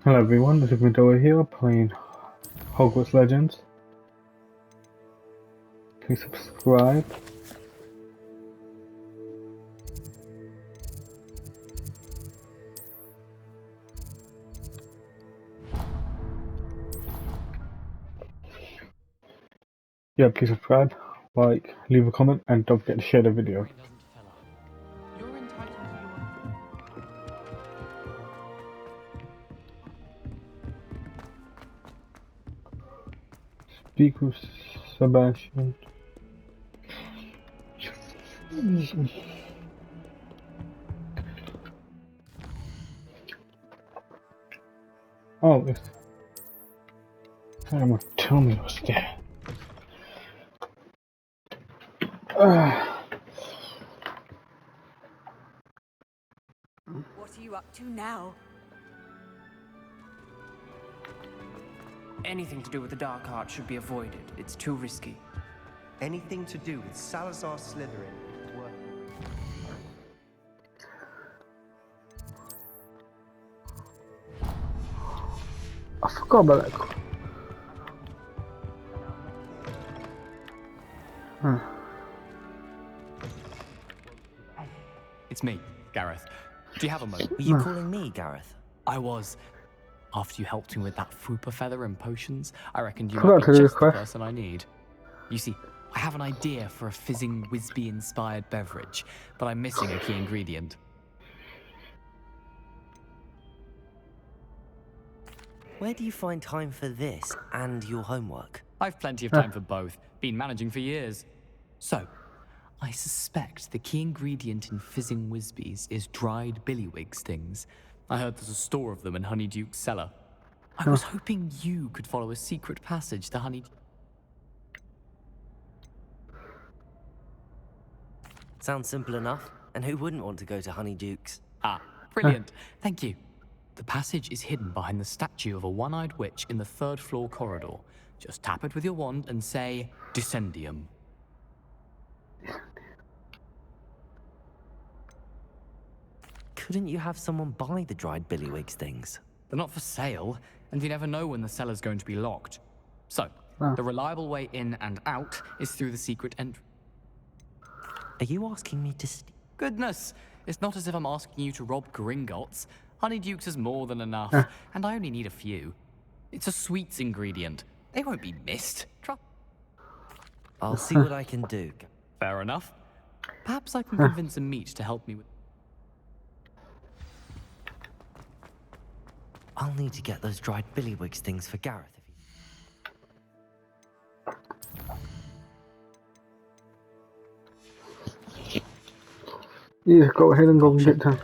Hello everyone, this is Madoa here playing Hogwarts Legends. Please subscribe. Yeah, please subscribe, like, leave a comment, and don't forget to share the video. You're entitled to Speak with Sebastian. Oh, it's... Someone tell me what's there. What are you up to now? Anything to do with the dark art should be avoided. It's too risky. Anything to do with Salazar Slytherin. I forgot about that. It's me, Gareth. Do you have a moment? Were you calling me, Gareth? I was. After you helped me with that fupa feather and potions, I reckoned you Forgot might to be do just the the quest. person I need. You see, I have an idea for a fizzing Whizbee-inspired beverage, but I'm missing a key ingredient. Where do you find time for this and your homework? I've plenty of time for both. Been managing for years. So, I suspect the key ingredient in fizzing Whizbees is dried billywig stings. I heard there's a store of them in Honeyduke's cellar. I was hoping you could follow a secret passage to Honeyduke. Sounds simple enough. And who wouldn't want to go to Honeyduke's? Ah, brilliant. Thank you. The passage is hidden behind the statue of a one-eyed witch in the third-floor corridor. Just tap it with your wand and say, Descendium. Couldn't you have someone buy the dried billywig things? They're not for sale, and you never know when the cellar's going to be locked. So, the reliable way in and out is through the secret entry. Are you asking me to Goodness, it's not as if I'm asking you to rob Gringotts. Honeydukes is more than enough, and I only need a few. It's a sweets ingredient. They won't be missed. I'll see what I can do. Fair enough. Perhaps I can convince a meat to help me with... I'll need to get those dried billywig things for Gareth. Yeah, go ahead and go and get them.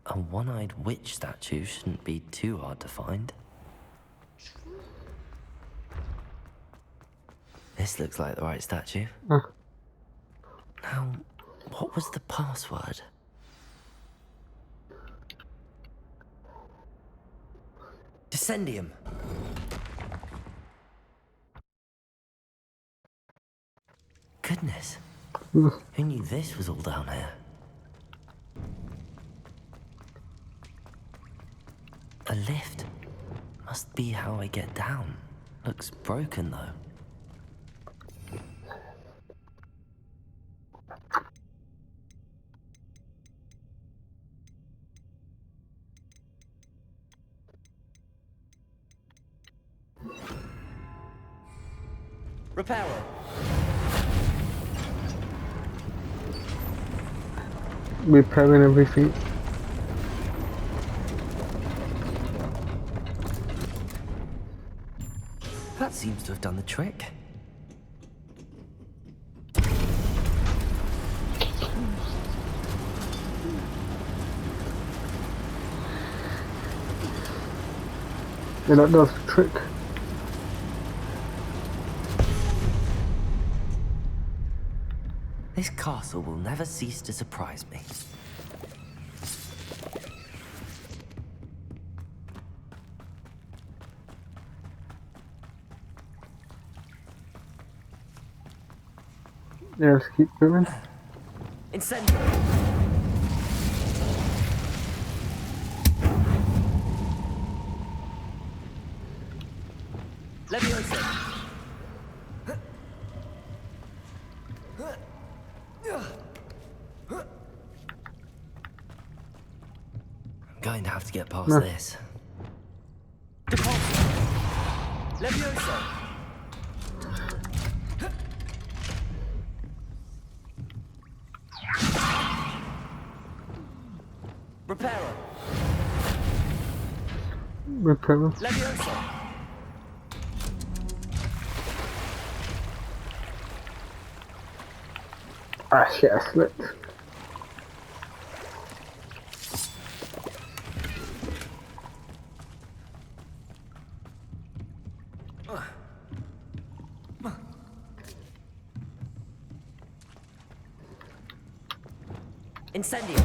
A one-eyed witch statue shouldn't be too hard to find. This looks like the right statue. Now, what was the password? Descendium. Goodness. Who knew this was all down here? A lift. Must be how I get down. Looks broken though. Repairer. Repairing everything. That seems to have done the trick. Yeah, that does the trick. This castle will never cease to surprise me. Yeah, let's keep going. Incendiary. Levioso. I'm going to have to get past this. Depulso. Levioso. Reparo. Reparo. Levioso. Ah shit, I slipped. Incendio.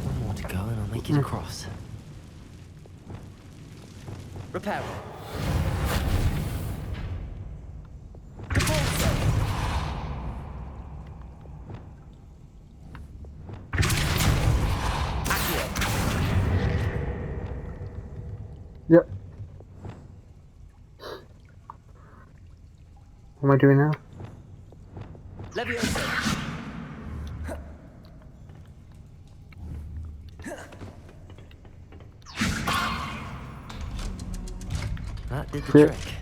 One more to go and I'll make it across. Reparo. Repulso. Accio. Yep. What am I doing now? Levioso. That did the Shit. trick.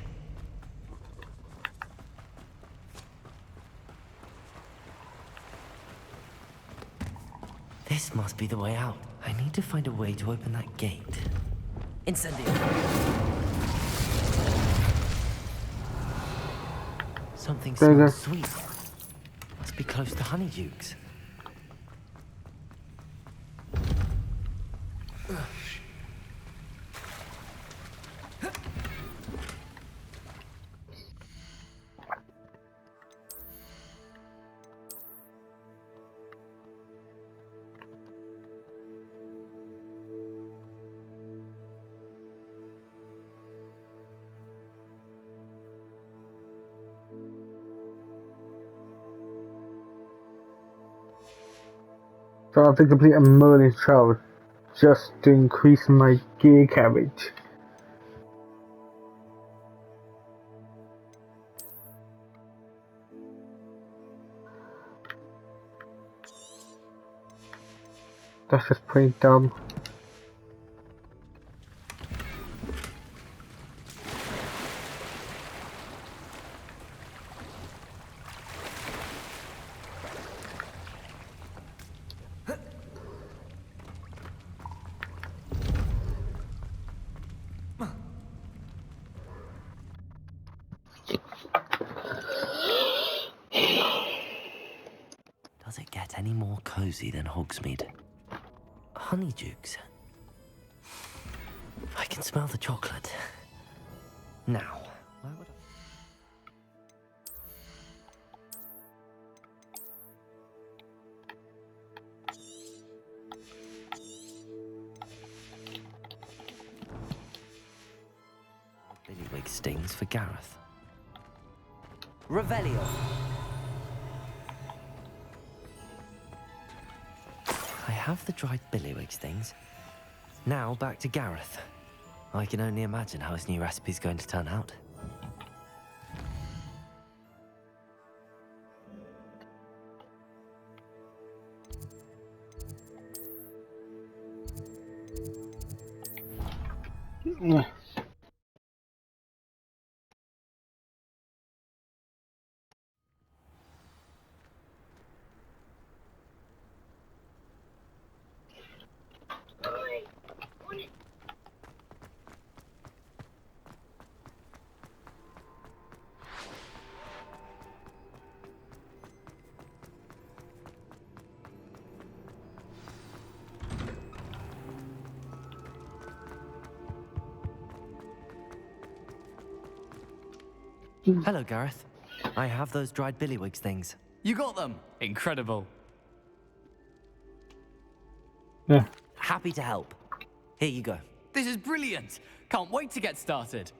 This must be the way out. I need to find a way to open that gate. Incendio. Something There you go. smells sweet. Must be close to Honeydukes. So I have to complete a Merlin travel just to increase my gear carriage. That's just pretty dumb. Does it get any more cozy than Hogsmeade? Honeydukes. I can smell the chocolate. Now, where would Billywig stings for Gareth. Revelio. I have the dried billywig stings. Now back to Gareth. I can only imagine how his new recipe's going to turn out. Hello, Gareth. I have those dried billywig things. You got them! Incredible. Yeah. Happy to help. Here you go. This is brilliant! Can't wait to get started.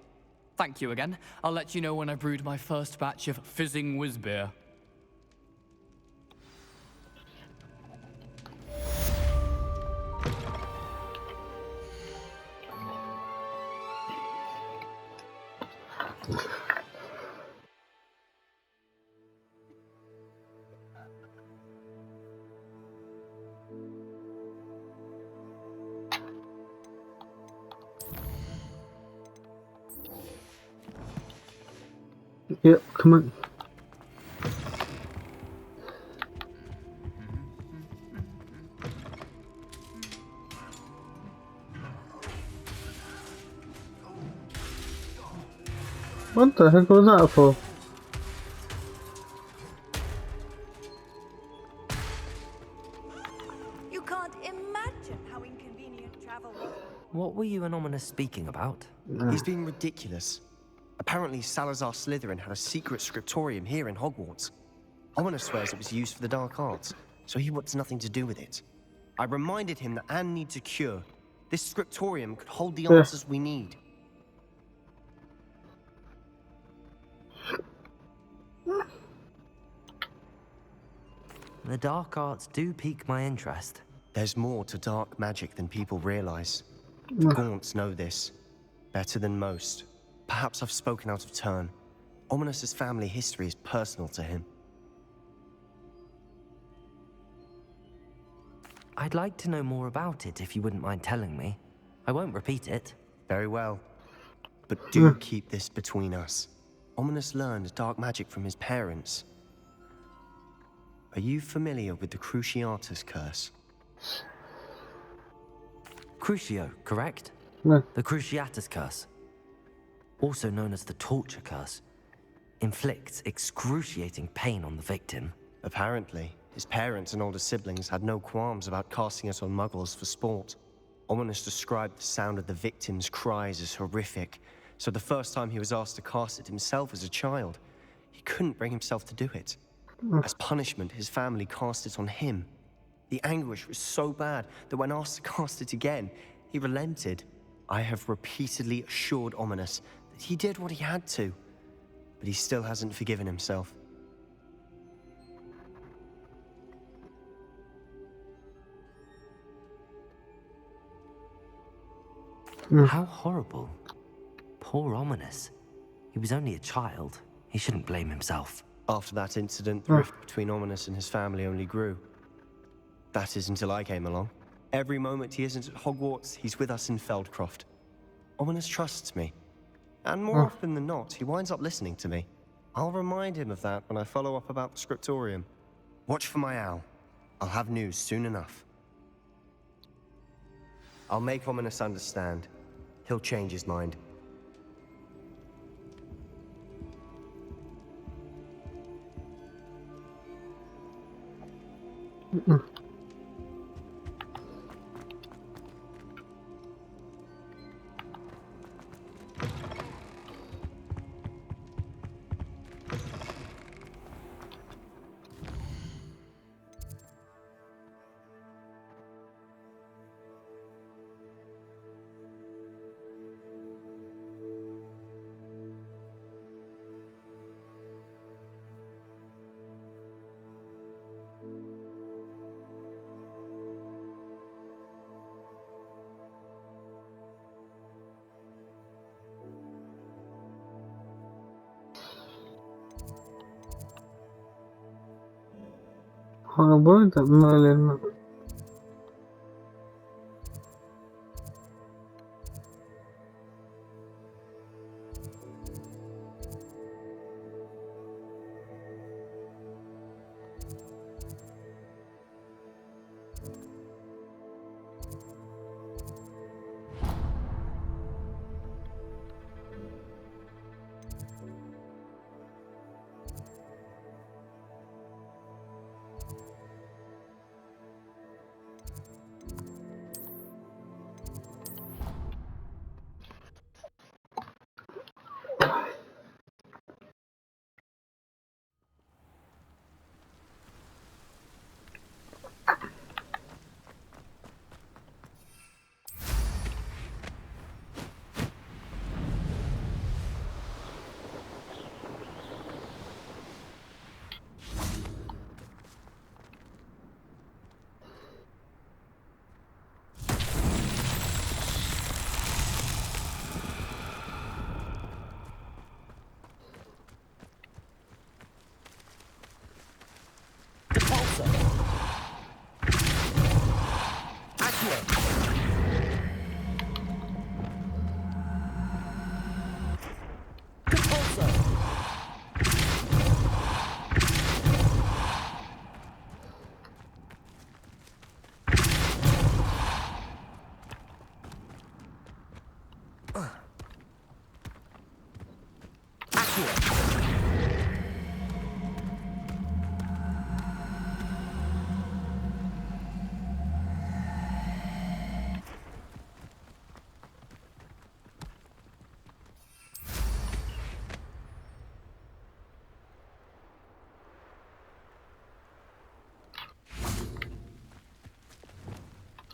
Thank you again. I'll let you know when I brewed my first batch of fizzing whiz beer. Yep, come on. What the heck was that for? You can't imagine how inconvenient travel was. What were you and Ominous speaking about? He's being ridiculous. Apparently, Salazar Slytherin had a secret scriptorium here in Hogwarts. Ominous swears it was used for the dark arts, so he wants nothing to do with it. I reminded him that Anne needs a cure. This scriptorium could hold the answers we need. The dark arts do pique my interest. There's more to dark magic than people realize. The Gaunts know this better than most. Perhaps I've spoken out of turn. Ominous's family history is personal to him. I'd like to know more about it if you wouldn't mind telling me. I won't repeat it. Very well. But do keep this between us. Ominous learned dark magic from his parents. Are you familiar with the Cruciatus curse? Crucio, correct? No. The Cruciatus curse, also known as the torture curse, inflicts excruciating pain on the victim. Apparently, his parents and older siblings had no qualms about casting it on muggles for sport. Ominous described the sound of the victim's cries as horrific, so the first time he was asked to cast it himself as a child, he couldn't bring himself to do it. As punishment, his family cast it on him. The anguish was so bad that when asked to cast it again, he relented. I have repeatedly assured Ominous that he did what he had to, but he still hasn't forgiven himself. How horrible. Poor Ominous. He was only a child. He shouldn't blame himself. After that incident, the rift between Ominous and his family only grew. That is until I came along. Every moment he isn't at Hogwarts, he's with us in Feldcroft. Ominous trusts me. And more often than not, he winds up listening to me. I'll remind him of that when I follow up about the scriptorium. Watch for my owl. I'll have news soon enough. I'll make Ominous understand. He'll change his mind. Horrible that Merlin.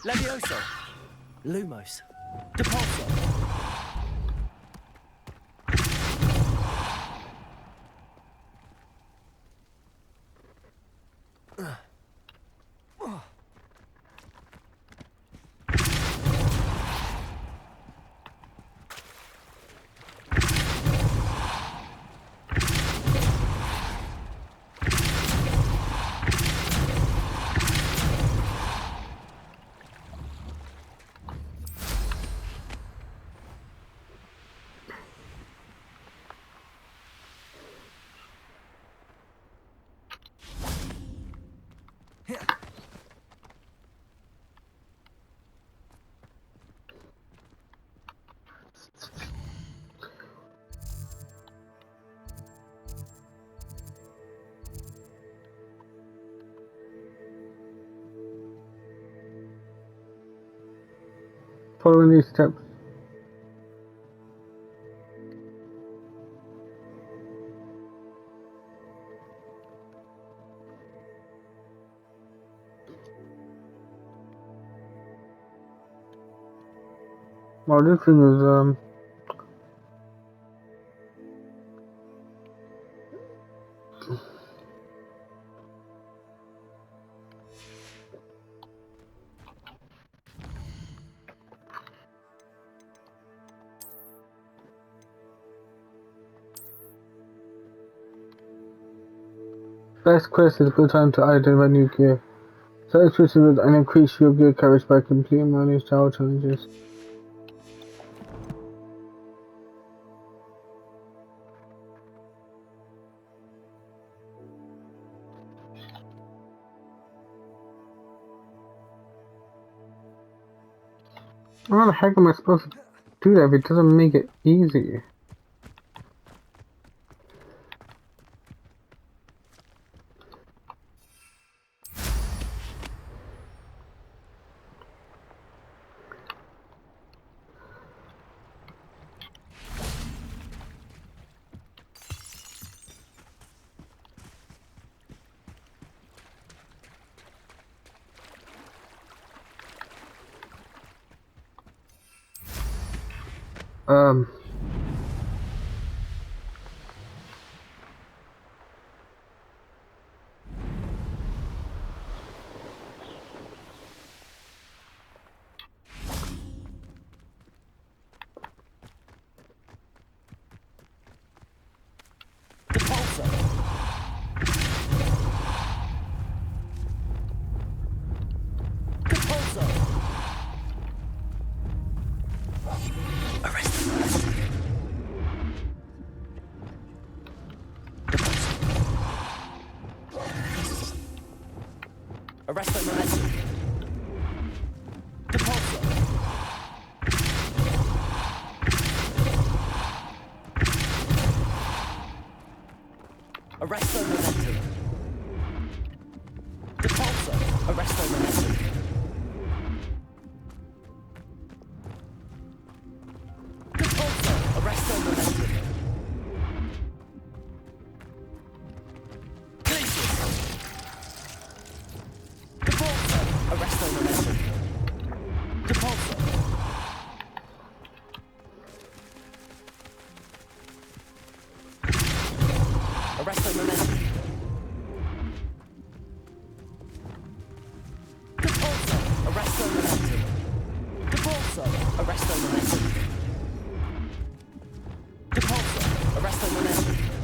Levioso! Lumos! Depulso! Following these steps. Well, this thing is Best quest is a good time to identify new gear. Select switches and increase your gear coverage by completing Merlin's tower challenges. How the heck am I supposed to do that if it doesn't make it easy? Um. Depulso! Depulso! Arrest him! Arrest him! Depulso! Arresto momentum. Depulso. Arresto momentum. Depulso. Arresto momentum. Glacius. Depulso. Arresto momentum. Depulso. Arresto momentum. Depulso. Arresto momentum. Depulso. Arresto momentum. Depulso. Arresto momentum.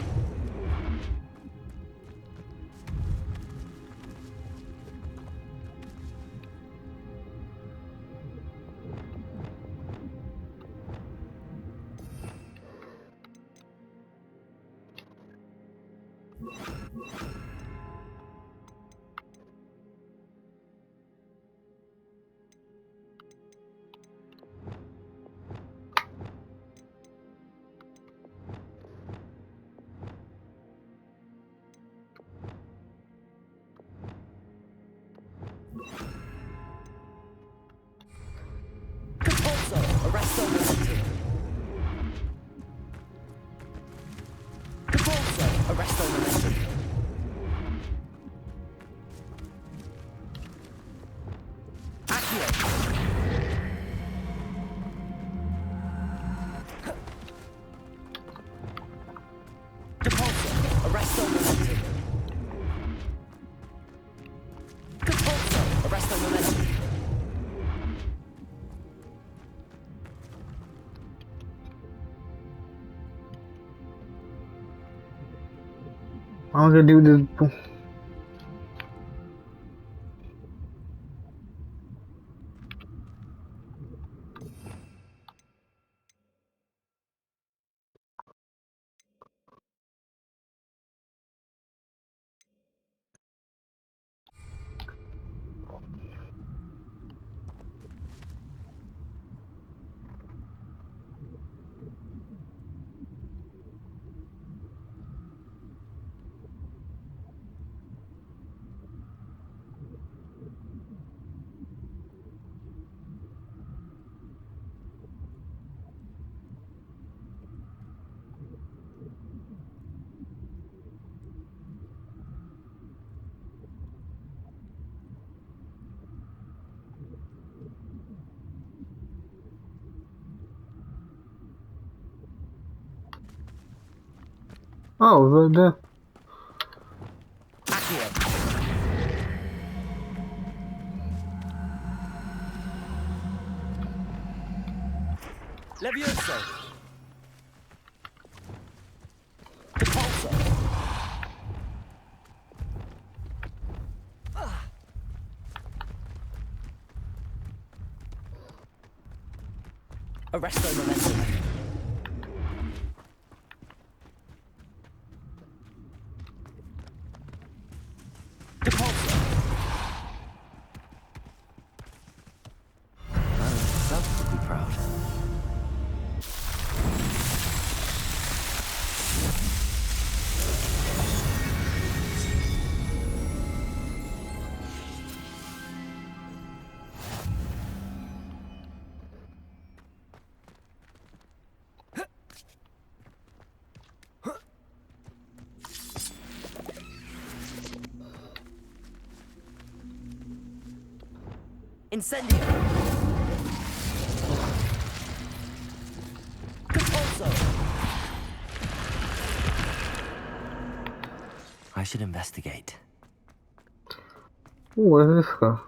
I'm gonna do this. Oh, right there. Levioso! Repulsor! Arresto Momentum! Repulsor! Man himself would be proud. Incendio! Repulsor! I should investigate. Ooh, where's this go?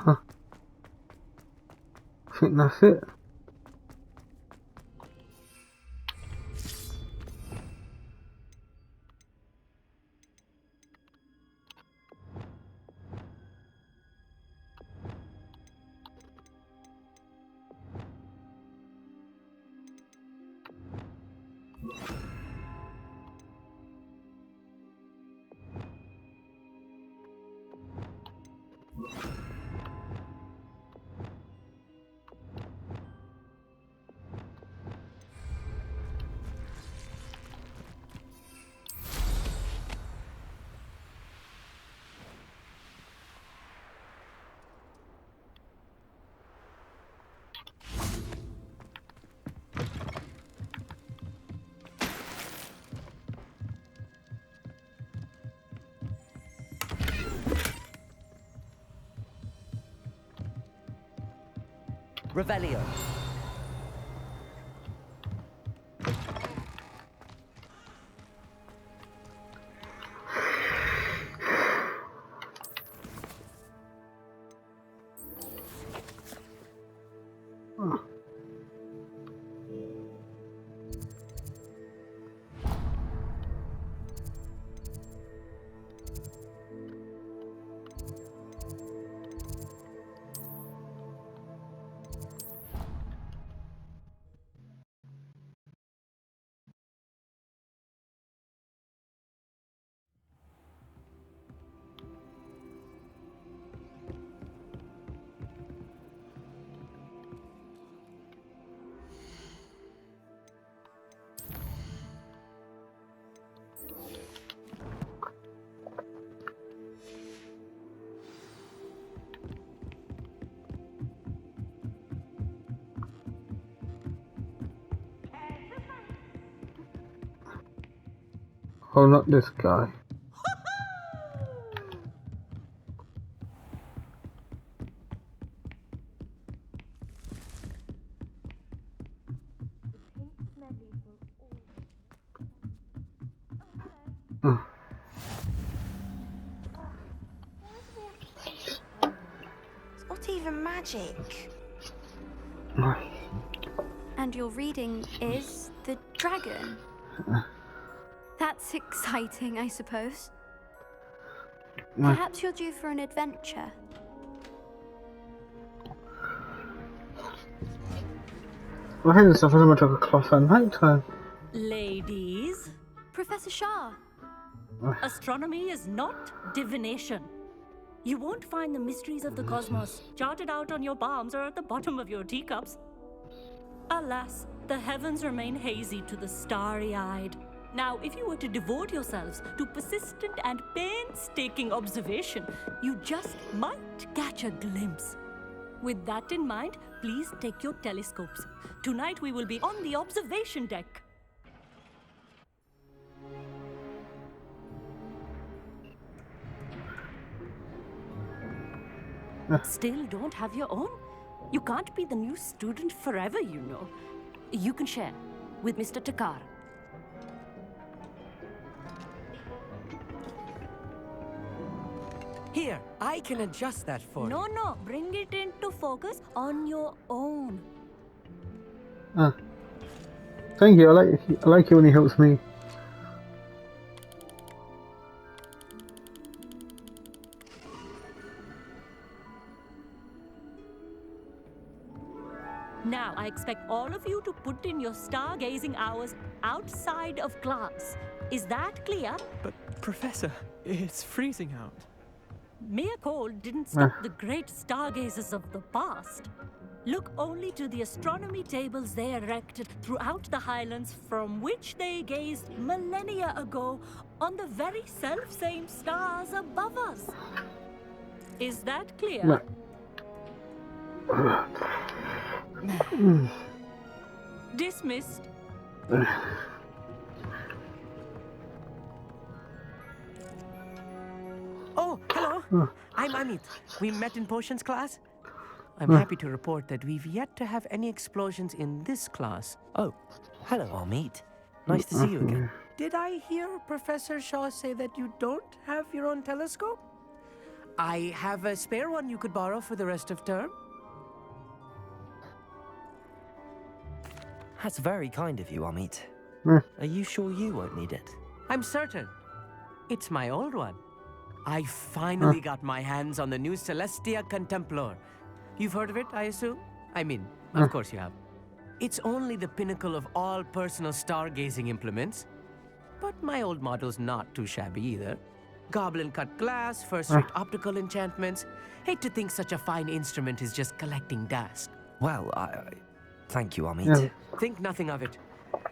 I think that's it. Revelio. Oh, not this guy. It's not even magic. And your reading is the dragon. That's exciting, I suppose. Perhaps you're due for an adventure. I think this stuff is much like a cloth at night time. Ladies, Professor Shah, astronomy is not divination. You won't find the mysteries of the cosmos charted out on your palms or at the bottom of your teacups. Alas, the heavens remain hazy to the starry-eyed. Now, if you were to devote yourselves to persistent and painstaking observation, you just might catch a glimpse. With that in mind, please take your telescopes. Tonight we will be on the observation deck. Still don't have your own? You can't be the new student forever, you know. You can share with Mr. Takar. Here, I can adjust that for you. No, bring it into focus on your own. Thank you. I like it when he helps me. Now, I expect all of you to put in your stargazing hours outside of class. Is that clear? But, Professor, it's freezing out. Mere cold didn't stop the great stargazers of the past. Look only to the astronomy tables they erected throughout the highlands from which they gazed millennia ago on the very self-same stars above us. Is that clear? Dismissed. Oh, hello. I'm Amit. We met in potions class. I'm happy to report that we've yet to have any explosions in this class. Oh, hello, Amit. Nice to see you again. Did I hear Professor Shaw say that you don't have your own telescope? I have a spare one you could borrow for the rest of term. That's very kind of you, Amit. Are you sure you won't need it? I'm certain. It's my old one. I finally got my hands on the new Celestia Contemplar. You've heard of it, I assume? I mean, of course you have. It's only the pinnacle of all personal stargazing implements. But my old model's not too shabby either. Goblin-cut glass, first-rate optical enchantments. Hate to think such a fine instrument is just collecting dust. Well, thank you, Amit. Think nothing of it.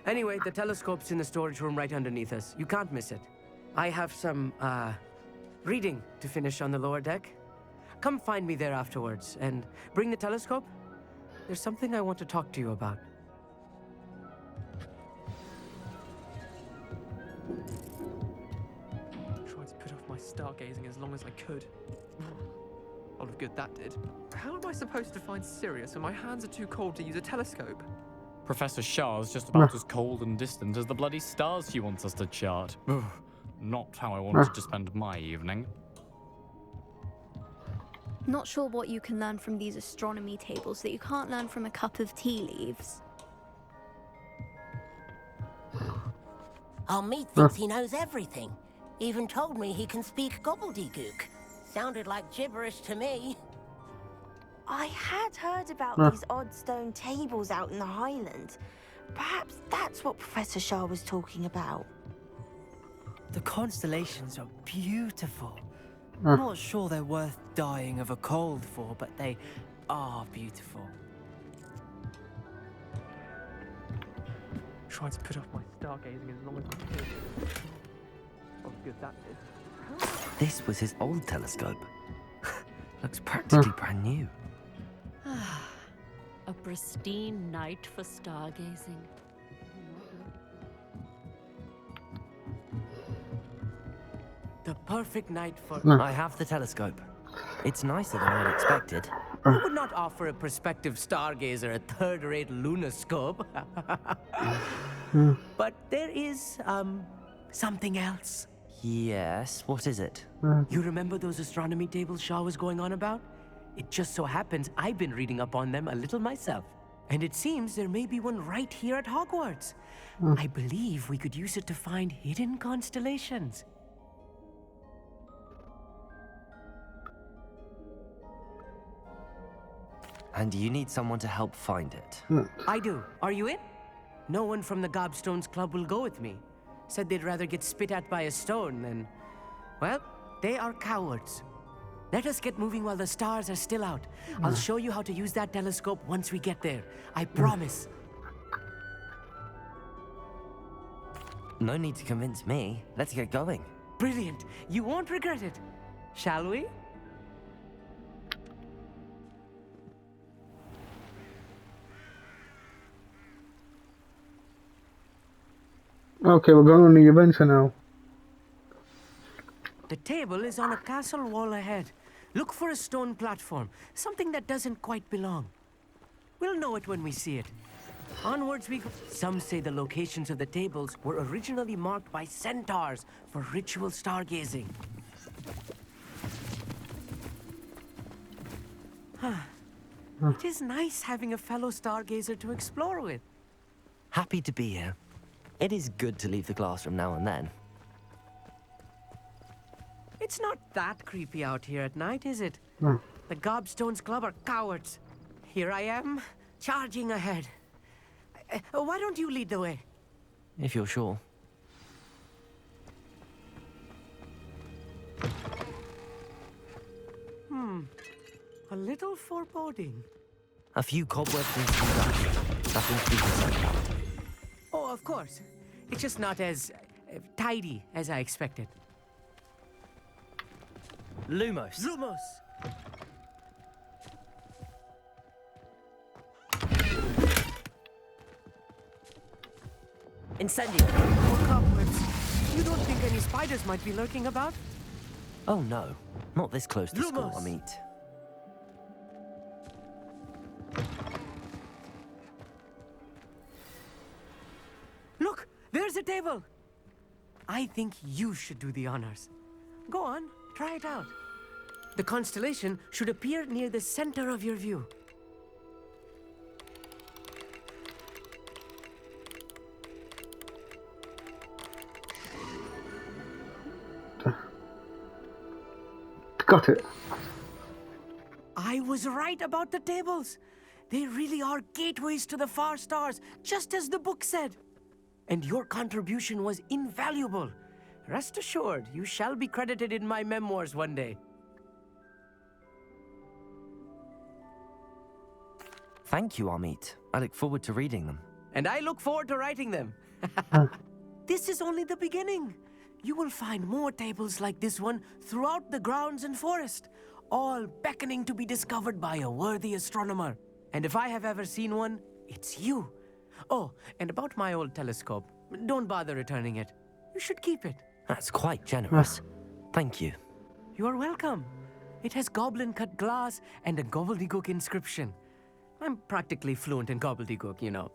Anyway, the telescope's in the storage room right underneath us. You can't miss it. I have some, reading to finish on the lower deck. Come find me there afterwards, and bring the telescope. There's something I want to talk to you about. Tried to put off my stargazing as long as I could. All of good that did. How am I supposed to find Sirius when my hands are too cold to use a telescope? Professor Shah's just about as cold and distant as the bloody stars she wants us to chart. Ugh, not how I wanted to spend my evening. not sure what you can learn from these astronomy tables that you can't learn from a cup of tea leaves. Amit thinks he knows everything. Even told me he can speak gobbledygook. Sounded like gibberish to me. I had heard about these odd stone tables out in the Highlands. Perhaps that's what Professor Shah was talking about. The constellations are beautiful. Not sure they're worth dying of a cold for, but they are beautiful. Tried to put off my stargazing as long as I could. All of good that did. This was his old telescope. Looks practically brand new. A pristine night for stargazing. The perfect night for... I have the telescope. It's nicer than I'd expected. I would not offer a prospective stargazer a third-rate lunoscope. But there is, something else. Yes, what is it? You remember those astronomy tables Shaw was going on about? It just so happens I've been reading up on them a little myself. And it seems there may be one right here at Hogwarts. I believe we could use it to find hidden constellations. And you need someone to help find it. I do. Are you in? No one from the Gobstones Club will go with me. Said they'd rather get spit at by a stone than... Well, they are cowards. Let us get moving while the stars are still out. I'll show you how to use that telescope once we get there. I promise. No need to convince me. Let's get going. Brilliant. You won't regret it. Shall we? Okay, we're going on the adventure now. The table is on a castle wall ahead. Look for a stone platform, something that doesn't quite belong. We'll know it when we see it. Onwards we go. Some say the locations of the tables were originally marked by centaurs for ritual stargazing. It is nice having a fellow stargazer to explore with. Happy to be here. It is good to leave the classroom now and then. It's not that creepy out here at night, is it? The Gobstones Club are cowards. Here I am, charging ahead. Why don't you lead the way? If you're sure. A little foreboding. A few cobwebs and some dust. Nothing to be concerned about. Oh, of course. It's just not as tidy as I expected. Lumos. Lumos! Incendio. More cobwebs. You don't think any spiders might be lurking about? Oh no. Not this close to school, Lumos. I mean. Look! There's a table! I think you should do the honors. Go on, try it out. The constellation should appear near the center of your view. Got it. I was right about the tables. They really are gateways to the far stars, just as the book said. And your contribution was invaluable. Rest assured, you shall be credited in my memoirs one day. Thank you, Amit. I look forward to reading them. And I look forward to writing them. This is only the beginning. You will find more tables like this one throughout the grounds and forest, all beckoning to be discovered by a worthy astronomer. And if I have ever seen one, it's you. Oh, and about my old telescope, don't bother returning it. You should keep it. That's quite generous. Thank you. You are welcome. It has goblin-cut glass and a gobbledygook inscription. I'm practically fluent in gobbledygook, you know.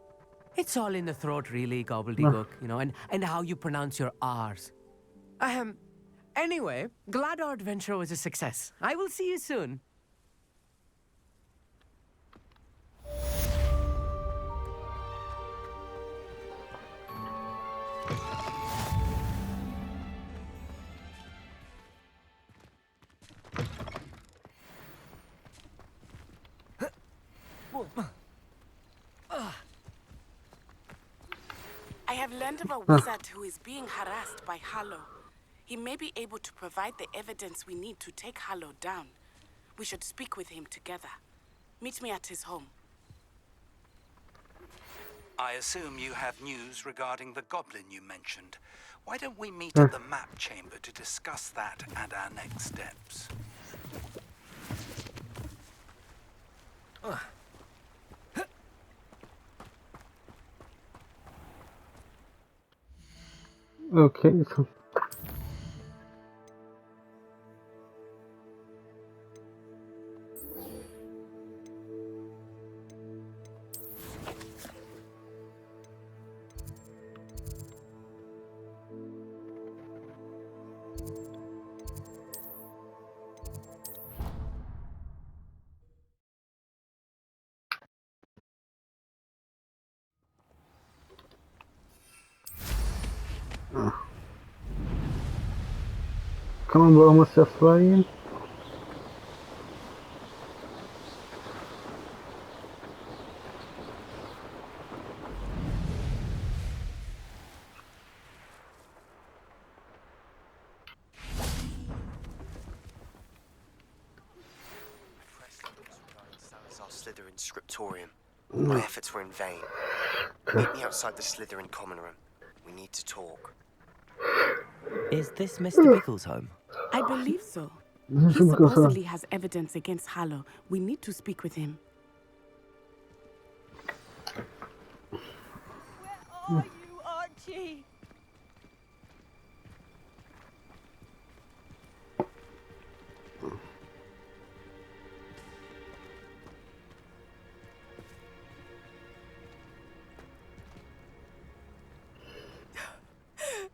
It's all in the throat, really, gobbledygook, you know, and how you pronounce your R's. Anyway, glad our adventure was a success. I will see you soon. I have learned of a wizard who is being harassed by Harlow. He may be able to provide the evidence we need to take Harlow down. We should speak with him together. Meet me at his home. I assume you have news regarding the goblin you mentioned. Why don't we meet at the map chamber to discuss that and our next steps? Okay, so Come on, we're almost there, flying. Salazar's Slytherin scriptorium. My efforts were in vain. Meet me outside the Slytherin common room. We need to talk. Is this Mr. Pickle's home? I believe so. This He is good, huh? supposedly has evidence against Harlow. We need to speak with him. Where are you, Archie?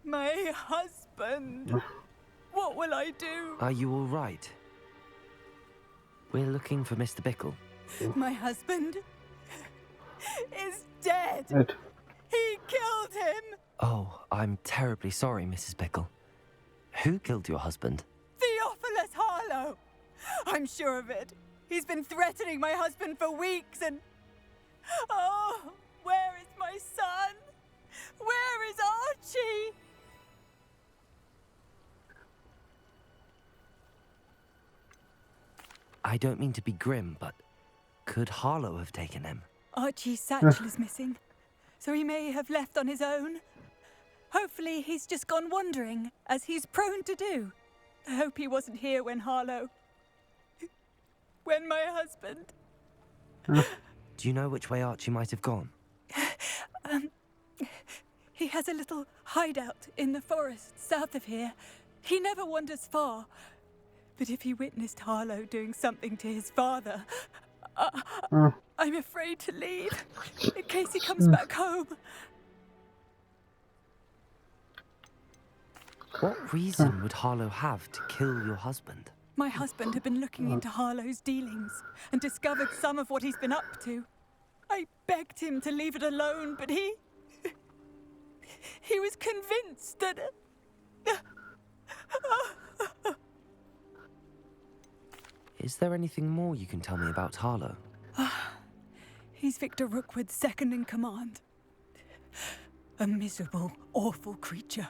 My husband. What will I do? Are you all right? We're looking for Mr. Bickle. My husband is dead. Right. He killed him. Oh, I'm terribly sorry, Mrs. Bickle. Who killed your husband? Theophilus Harlow. I'm sure of it. He's been threatening my husband for weeks and... Oh, where is my son? Where is Archie? I don't mean to be grim, but could Harlow have taken him? Archie's satchel is missing, so he may have left on his own. Hopefully he's just gone wandering, as he's prone to do. I hope he wasn't here when Harlow... when my husband... Do you know which way Archie might have gone? He has a little hideout in the forest south of here. He never wanders far. But if he witnessed Harlow doing something to his father, I'm afraid to leave, in case he comes back home. What reason would Harlow have to kill your husband? My husband had been looking into Harlow's dealings and discovered some of what he's been up to. I begged him to leave it alone, but he was convinced that... Is there anything more you can tell me about Harlow? He's Victor Rookwood's second in command. A miserable, awful creature.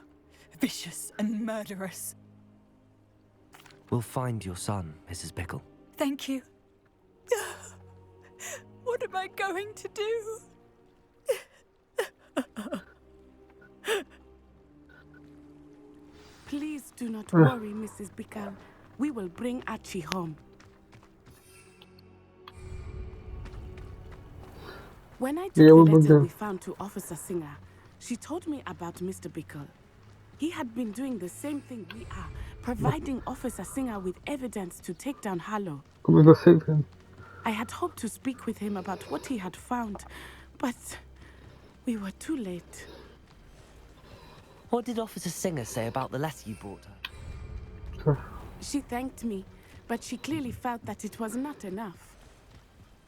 Vicious and murderous. We'll find your son, Mrs. Bickle. Thank you. What am I going to do? Please do not worry, Mrs. Bickle. We will bring Archie home. When I took the letter we found to Officer Singer, she told me about Mr. Bickle. He had been doing the same thing we are, providing Officer Singer with evidence to take down Harlow. Come on, go save him. I had hoped to speak with him about what he had found, but we were too late. What did Officer Singer say about the letter you brought her? She thanked me, but she clearly felt that it was not enough.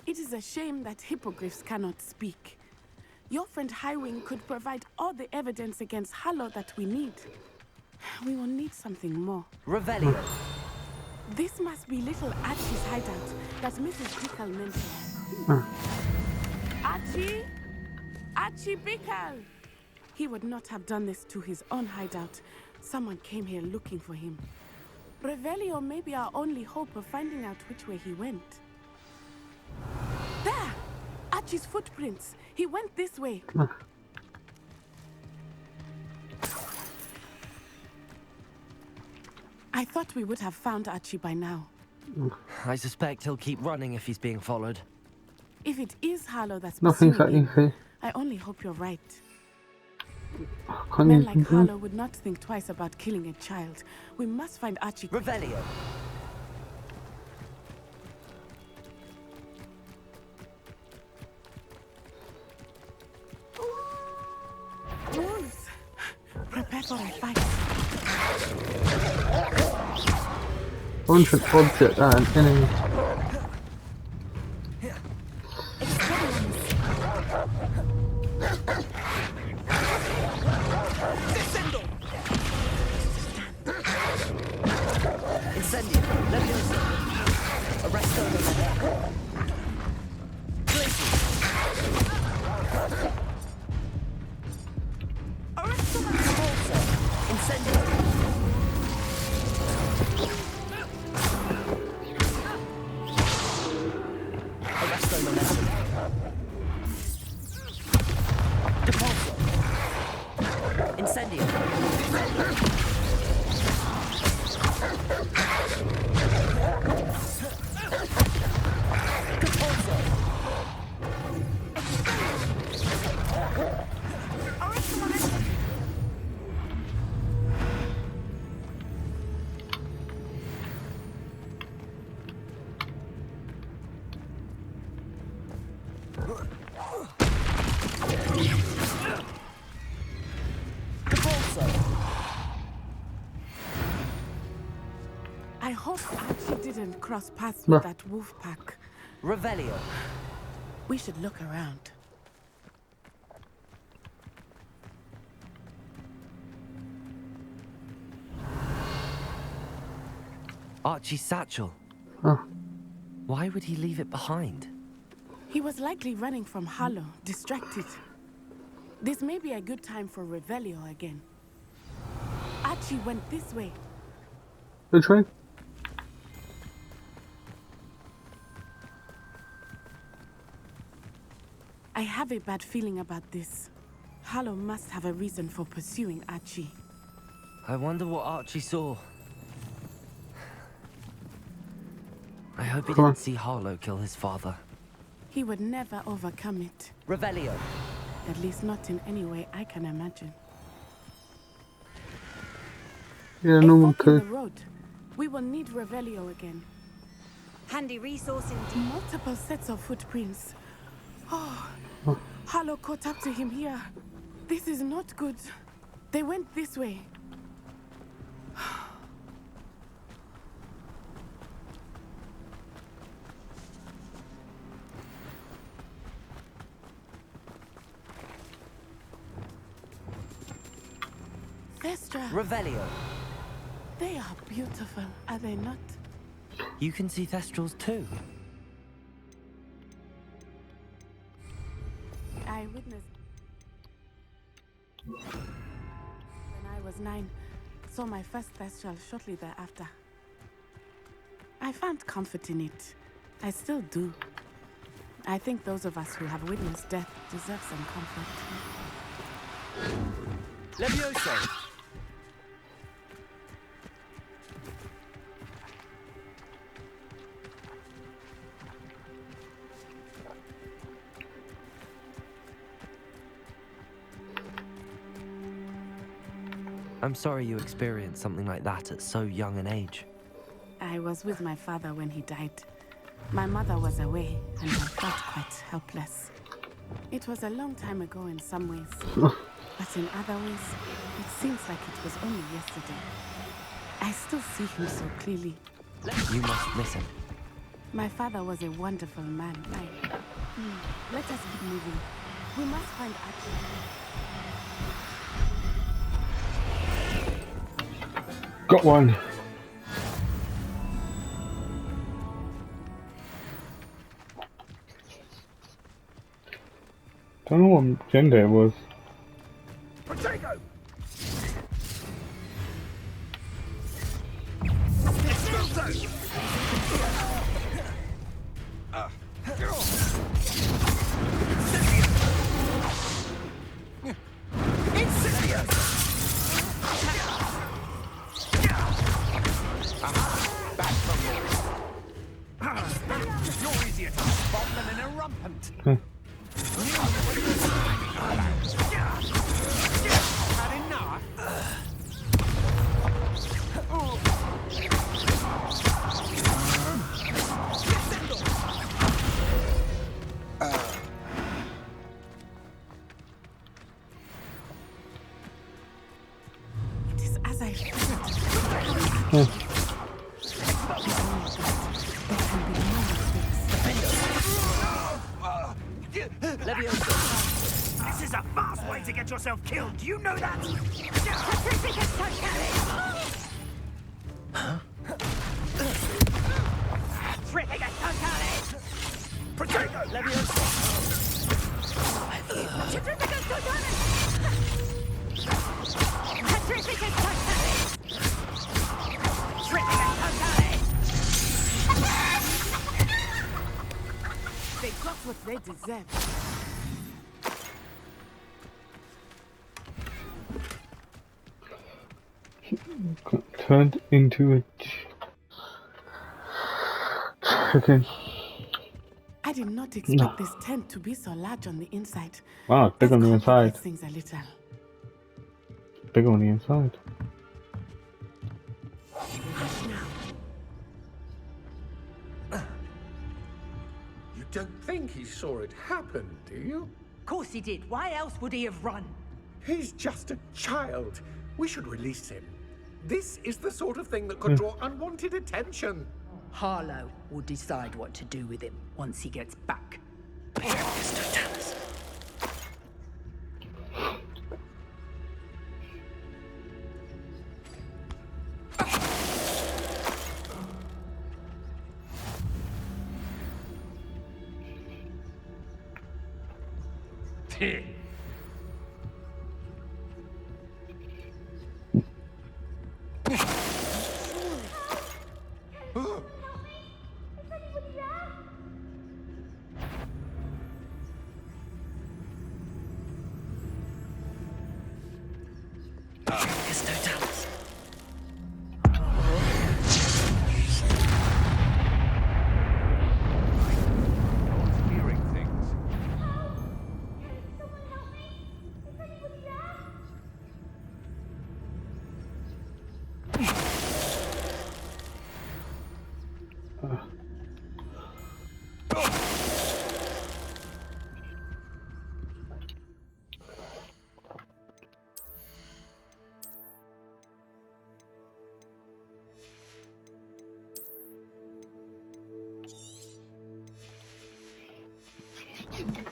It is a shame that hippogriffs cannot speak. Your friend Highwing could provide all the evidence against Harlow that we need. We will need something more. Revelio. This must be little Archie's hideout that Mrs. Bickle mentioned. Archie? Archie Bickle! He would not have done this to his own hideout. Someone came here looking for him. Revelio may be our only hope of finding out which way he went. There! Archie's footprints. He went this way. I thought we would have found Archie by now. I suspect he'll keep running if he's being followed. If it is Harlow that's Nothing's pursuing that him, easy. I only hope you're right. Can't Men you like do? Harlow would not think twice about killing a child. We must find Archie. Revelio. Wolves! Prepare for a fight. Bunch object and enemy. I hope Archie didn't cross paths with that wolf pack. Revelio. We should look around. Archie's satchel. Huh. Why would he leave it behind? He was likely running from Harlow, distracted. This may be a good time for Revelio again. Archie went this way. Which way? I have a bad feeling about this. Harlow must have a reason for pursuing Archie. I wonder what Archie saw. I hope he didn't see Harlow kill his father. He would never overcome it. Revelio. At least not in any way I can imagine. Yeah, no one In could. the road. We will need Revelio again. Handy resource indeed. Multiple sets of footprints. Oh, Harlow caught up to him here. This is not good. They went this way. Thestra. Revelio. They are beautiful, are they not? You can see Thestrals too. I witnessed when I was 9, saw my first Thestral shortly thereafter. I found comfort in it. I still do. I think those of us who have witnessed death deserve some comfort. Levioso. I'm sorry you experienced something like that at so young an age. I was with my father when he died. My mother was away, and I felt quite helpless. It was a long time ago in some ways, but in other ways, it seems like it was only yesterday. I still see him so clearly. You must miss him. My father was a wonderful man. Let us keep moving. We must find Archie. Got one. Don't know what gender it was. Potato! You're easier to spot than an irrumpant. Had enough? It is as I feared. This is a fast way to get yourself killed. Do you know that? They got what they deserve. Turned into a chicken. I did not expect this tent to be so large on the inside. Wow, it's big on the inside. Things a little. Big on the inside. Hush now. You don't think he saw it happen, do you? Of course he did. Why else would he have run? He's just a child. We should release him. This is the sort of thing that could draw unwanted attention. Harlow will decide what to do with him once he gets back.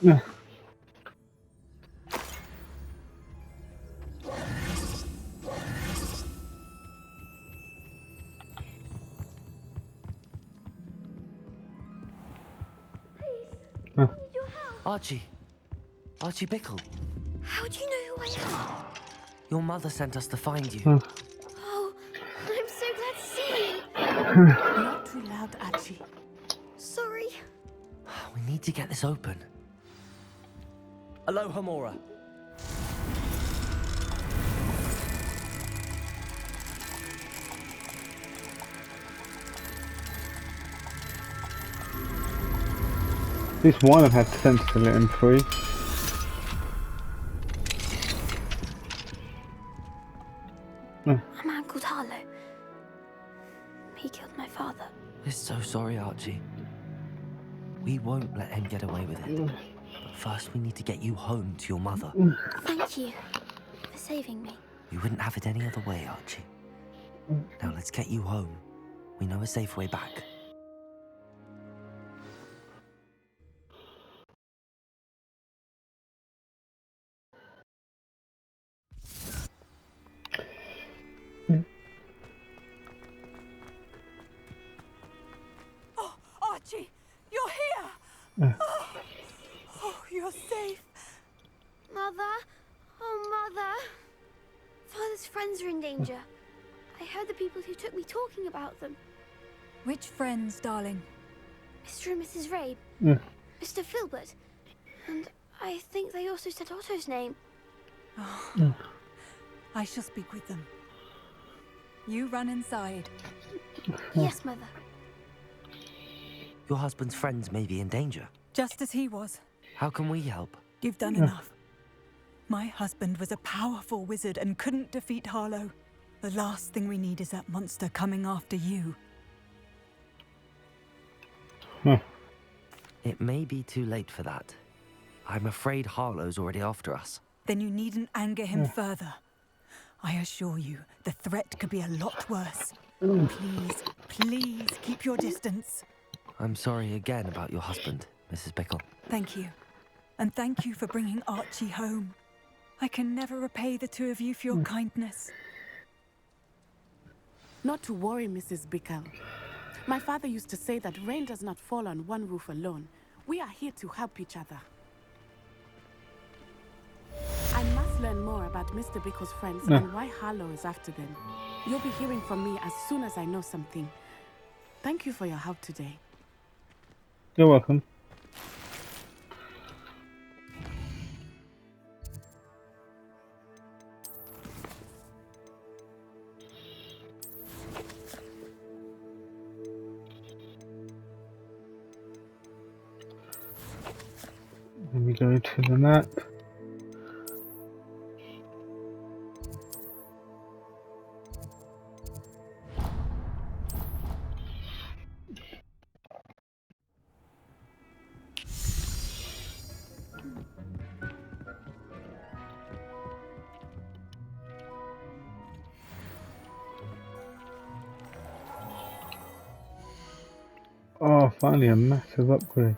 Yeah. Archie. Archie Bickle. How do you know who I am? Your mother sent us to find you. Oh, I'm so glad to see you. Not too loud, Archie. Sorry. We need to get this open. Aloha, Mora. At least one of them had sense to let him free. A man called Harlow. He killed my father. We're so sorry, Archie. We won't let him get away with it. But first we need to get you home to your mother. Thank you for saving me. We wouldn't have it any other way, Archie. Now let's get you home. We know a safe way back. Oh, Archie, you're here! Oh, you're safe. Mother? Oh, Mother. Father's friends are in danger. I heard the people who took me talking about them. Which friends, darling? Mr. and Mrs. Rabe. Mr. Filbert. And I think they also said Otto's name. Oh, I shall speak with them. You run inside. Yes, Mother. Your husband's friends may be in danger. Just as he was. How can we help? You've done enough. My husband was a powerful wizard and couldn't defeat Harlow. The last thing we need is that monster coming after you. It may be too late for that. I'm afraid Harlow's already after us. Then you needn't anger him further. I assure you, the threat could be a lot worse. Please, please keep your distance. I'm sorry again about your husband, Mrs. Bickle. Thank you. And thank you for bringing Archie home. I can never repay the two of you for your kindness. Not to worry, Mrs. Bickle. My father used to say that rain does not fall on one roof alone. We are here to help each other. I must learn more about Mr. Bickle's friends and why Harlow is after them. You'll be hearing from me as soon as I know something. Thank you for your help today. You're welcome. Let me go to the map. finally a massive upgrade.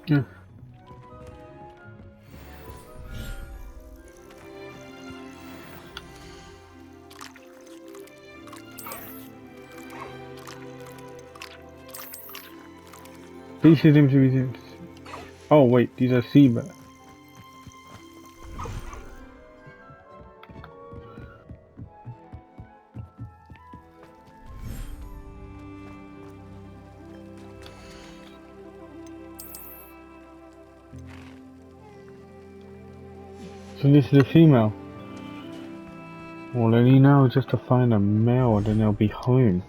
Yeah. These seem to be. Oh wait, these are sea bats. So this is a female. All I need now is just to find a male, then they'll be home.